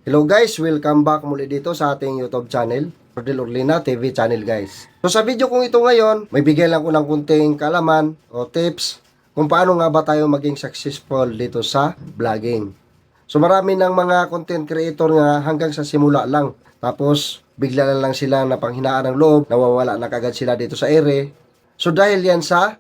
Hello guys, welcome back muli dito sa ating YouTube channel, Rodel Orlina TV channel guys. So sa video kong ito ngayon, may bigay lang ko ng kunting kaalaman o tips kung paano nga ba tayo maging successful dito sa vlogging. So marami ng mga content creator nga hanggang sa simula lang. Tapos bigla na lang sila napanghinaan ng loob, nawawala na kagad sila dito sa ere. So dahil yan sa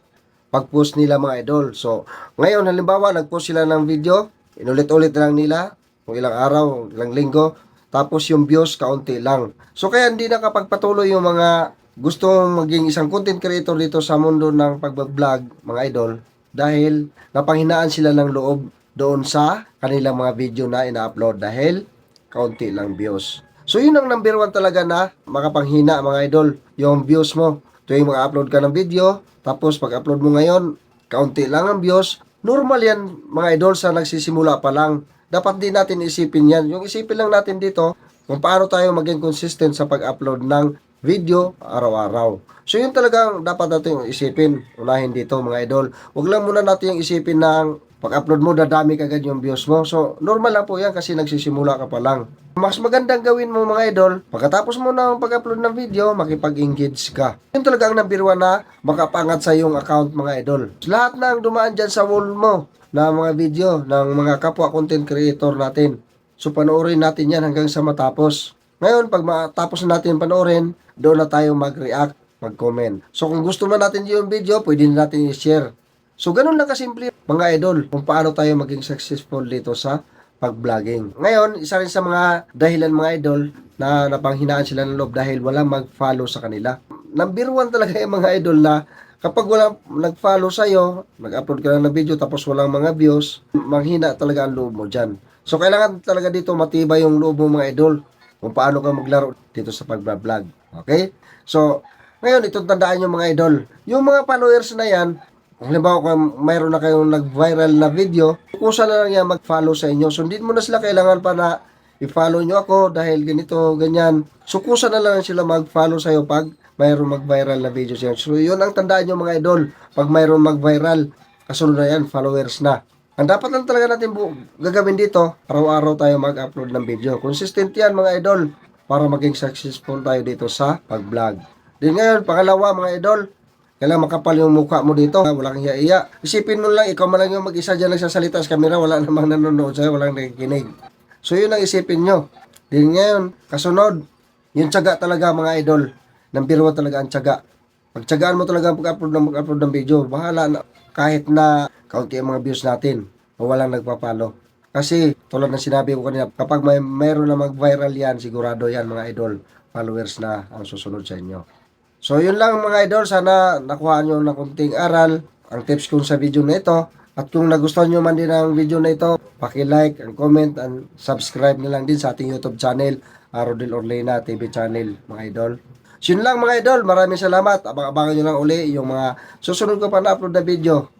pag-post nila mga idol. So ngayon halimbawa nag-post sila ng video, inulit-ulit na lang nila kung ilang araw, ilang linggo, tapos yung views kaunti lang. So kaya hindi nakapagpatuloy yung mga gustong maging isang content creator dito sa mundo ng pag-vlog, mga idol, dahil napanghinaan sila ng loob doon sa kanilang mga video na ina-upload dahil kaunti lang views. So yun ang number one talaga na makapanghina mga idol, yung views mo. Tuwing mag-upload ka ng video, tapos pag-upload mo ngayon, kaunti lang ang views. Normal yan mga idol sa nagsisimula pa lang. Dapat din natin isipin yan. Yung isipin lang natin dito kung paano tayo maging consistent sa pag-upload ng video araw-araw. So yun talagang dapat natin isipin. Unahin dito mga idol. Huwag lang muna natin yung isipin ng pag-upload mo, dadami kagad yung views mo. So normal lang po yan kasi nagsisimula ka pa lang. Mas magandang gawin mo mga idol, pagkatapos mo na pag-upload ng video, makipag-engage ka. Yun talaga ang number one na makapangat sa iyong account mga idol. Lahat na ang dumaan dyan sa wall mo na mga video ng mga kapwa content creator natin. So panoorin natin yan hanggang sa matapos. Ngayon, pag matapos na natin panoorin, doon na tayo mag-react, mag-comment. So kung gusto na natin yung video, pwede na natin i-share. So ganun lang kasimple mga idol kung paano tayo maging successful dito sa pag-vlogging. Ngayon, isa rin sa mga dahilan mga idol na napanghinaan sila ng loob dahil wala mag-follow sa kanila. Number one talaga yung mga idol na kapag walang nag-follow sa'yo, nag-upload ka lang ng video tapos walang mga views, manghina talaga ang loob mo dyan. So kailangan talaga dito matibay yung loob mo mga idol kung paano ka maglaro dito sa pag-vlog. Okay? So, ngayon itong tandaan nyo mga idol. Yung mga followers na yan, kung halimbawa kung mayroon na kayong nag-viral na video, kusa na lang yan mag-follow sa inyo. So, hindi mo na sila kailangan pa na i-follow nyo ako dahil ganito, ganyan. So, kusa na lang sila mag-follow sa'yo pag mayroon mag-viral na video siya. So, yun ang tandaan nyo mga idol. Pag mayroon mag-viral, kasunod na yan, followers na. Ang dapat lang talaga natin gagawin dito, araw-araw tayo mag-upload ng video. Consistent yan mga idol para maging successful tayo dito sa pag-vlog. Din ngayon, pangalawa mga idol, kailangan makapal yung mukha mo dito. Wala kang iya. Isipin mo lang, ikaw man lang yung mag-isa dyan nagsasalita sa camera, wala namang nanonood sa'yo, walang nakikinig. So yun ang isipin nyo. Din ngayon, kasunod, yung tiyaga talaga mga idol. Number one talaga ang tiyaga. Pagtiyagaan mo talaga mag-upload ng video, bahala na kahit na kaunti ang mga views natin o walang nagpapalo. Kasi tulad ng sinabi ko kanina, kapag mayroon na mag-viral yan, sigurado yan mga idol, followers na ang susunod sa inyo. So yun lang mga idol, sana nakuha nyo ng kunting aral ang tips ko sa video na ito. At kung nagustuhan nyo man din ang video na ito, paki-like, and comment, and subscribe na lang din sa ating YouTube channel, Rodel Orlina TV channel mga idol. So yun lang mga idol, maraming salamat. Abang-abangan nyo lang uli yung mga susunod ko pa na upload na video.